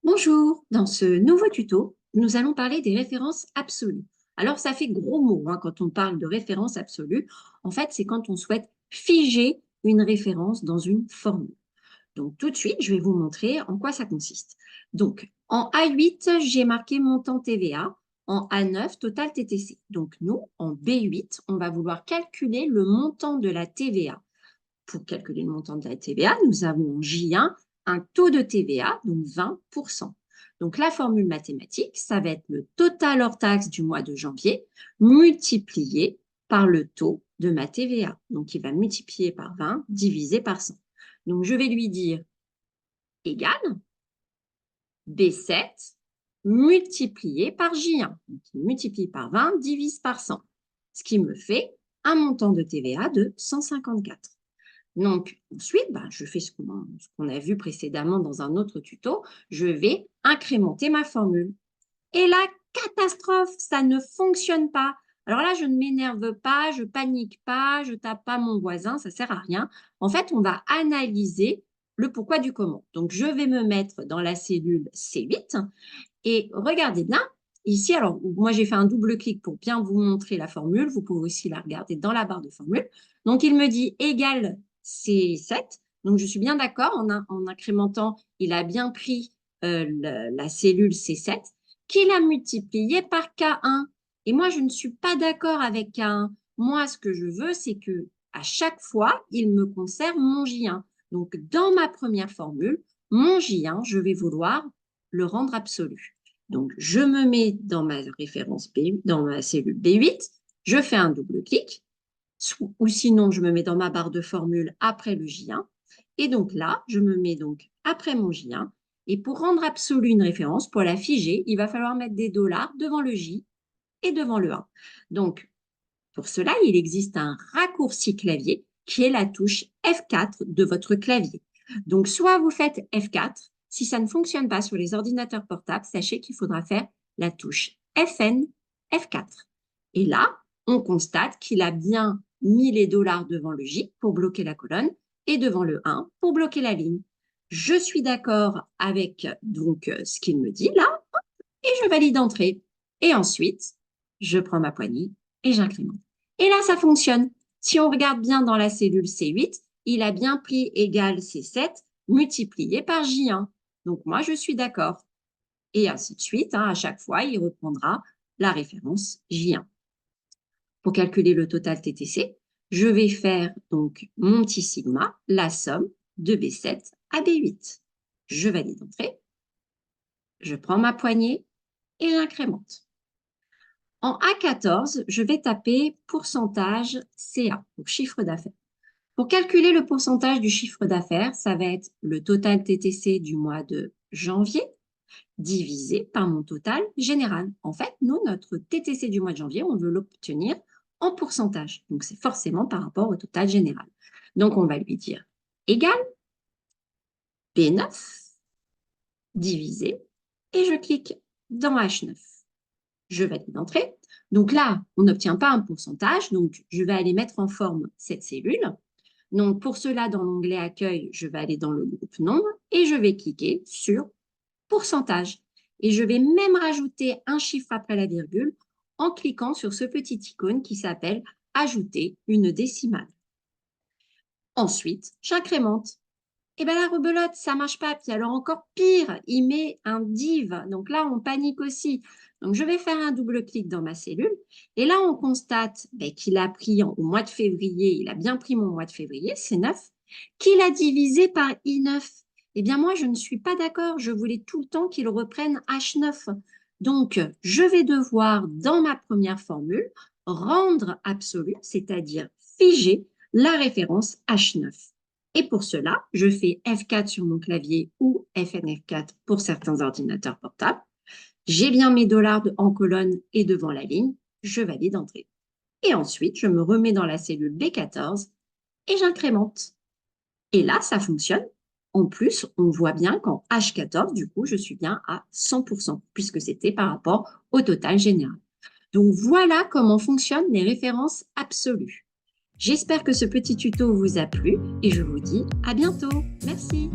Bonjour, dans ce nouveau tuto, nous allons parler des références absolues. Alors, ça fait gros mot quand on parle de référence absolue. En fait, c'est quand on souhaite figer une référence dans une formule. Donc, tout de suite, je vais vous montrer en quoi ça consiste. Donc, en A8, j'ai marqué montant TVA. En A9, total TTC. Donc, nous, en B8, on va vouloir calculer le montant de la TVA. Pour calculer le montant de la TVA, nous avons en J1 un taux de TVA, donc 20%. Donc la formule mathématique, ça va être le total hors taxe du mois de janvier multiplié par le taux de ma TVA. Donc il va multiplier par 20 divisé par 100. Donc je vais lui dire égal B7 multiplié par J1. Donc il multiplie par 20 divise par 100. Ce qui me fait un montant de TVA de 154. Donc, ensuite, je fais ce qu'on a vu précédemment dans un autre tuto. Je vais incrémenter ma formule. Et la catastrophe, ça ne fonctionne pas. Alors là, je ne m'énerve pas, je panique pas, je tape pas mon voisin, ça sert à rien. En fait, on va analyser le pourquoi du comment. Donc, je vais me mettre dans la cellule C8 et regardez bien. Ici, alors, moi, j'ai fait un double clic pour bien vous montrer la formule. Vous pouvez aussi la regarder dans la barre de formule. Donc, il me dit égal C7. Donc, je suis bien d'accord. En incrémentant, il a bien pris la cellule C7 qu'il a multiplié par K1. Et moi, je ne suis pas d'accord avec K1. Moi, ce que je veux, c'est que à chaque fois, il me conserve mon J1. Donc, dans ma première formule, mon J1, je vais vouloir le rendre absolu. Donc, je me mets dans ma référence B, dans ma cellule B8, je fais un double clic, ou sinon, je me mets dans ma barre de formule après le J1. Et donc là, je me mets donc après mon J1. Et pour rendre absolue une référence, pour la figer, il va falloir mettre des dollars devant le J et devant le 1. Donc, pour cela, il existe un raccourci clavier qui est la touche F4 de votre clavier. Donc, soit vous faites F4. Si ça ne fonctionne pas sur les ordinateurs portables, sachez qu'il faudra faire la touche FN F4. Et là, on constate qu'il a bien mis les dollars devant le J pour bloquer la colonne et devant le 1 pour bloquer la ligne. Je suis d'accord avec donc ce qu'il me dit là et je valide entrée. Et ensuite, je prends ma poignée et j'incrémente. Et là, ça fonctionne. Si on regarde bien dans la cellule C8, il a bien pris égal C7 multiplié par J1. Donc moi, je suis d'accord. Et ainsi de suite, à chaque fois, il reprendra la référence J1. Pour calculer le total TTC, je vais faire donc mon petit sigma, la somme de B7 à B8. Je valide entrée, je prends ma poignée et j'incrémente. En A14, je vais taper pourcentage CA, pour chiffre d'affaires. Pour calculer le pourcentage du chiffre d'affaires, ça va être le total TTC du mois de janvier divisé par mon total général. En fait, nous, notre TTC du mois de janvier, on veut l'obtenir en pourcentage. Donc, c'est forcément par rapport au total général. Donc, on va lui dire égal B9 divisé et je clique dans H9. Je valide l'entrée. Donc là, on n'obtient pas un pourcentage, donc je vais aller mettre en forme cette cellule. Donc pour cela, dans l'onglet Accueil, je vais aller dans le groupe Nombre et je vais cliquer sur Pourcentage. Et je vais même rajouter un chiffre après la virgule en cliquant sur ce petit icône qui s'appelle Ajouter une décimale. Ensuite, j'incrémente. Et bien la rebelote, ça marche pas. Puis alors encore pire, il met un div. Donc là, on panique aussi. Donc je vais faire un double clic dans ma cellule. Et là, on constate qu'il a pris au mois de février, il a bien pris mon mois de février, c'est 9, qu'il a divisé par I9. Eh bien moi, je ne suis pas d'accord. Je voulais tout le temps qu'il reprenne H9. Donc, je vais devoir, dans ma première formule, rendre absolu, c'est-à-dire figer la référence H9. Et pour cela, je fais F4 sur mon clavier ou FNF4 pour certains ordinateurs portables. J'ai bien mes dollars en colonne et devant la ligne. Je valide entrée. Et ensuite, je me remets dans la cellule B14 et j'incrémente. Et là, ça fonctionne. En plus, on voit bien qu'en H14, du coup, je suis bien à 100% puisque c'était par rapport au total général. Donc, voilà comment fonctionnent les références absolues. J'espère que ce petit tuto vous a plu et je vous dis à bientôt. Merci.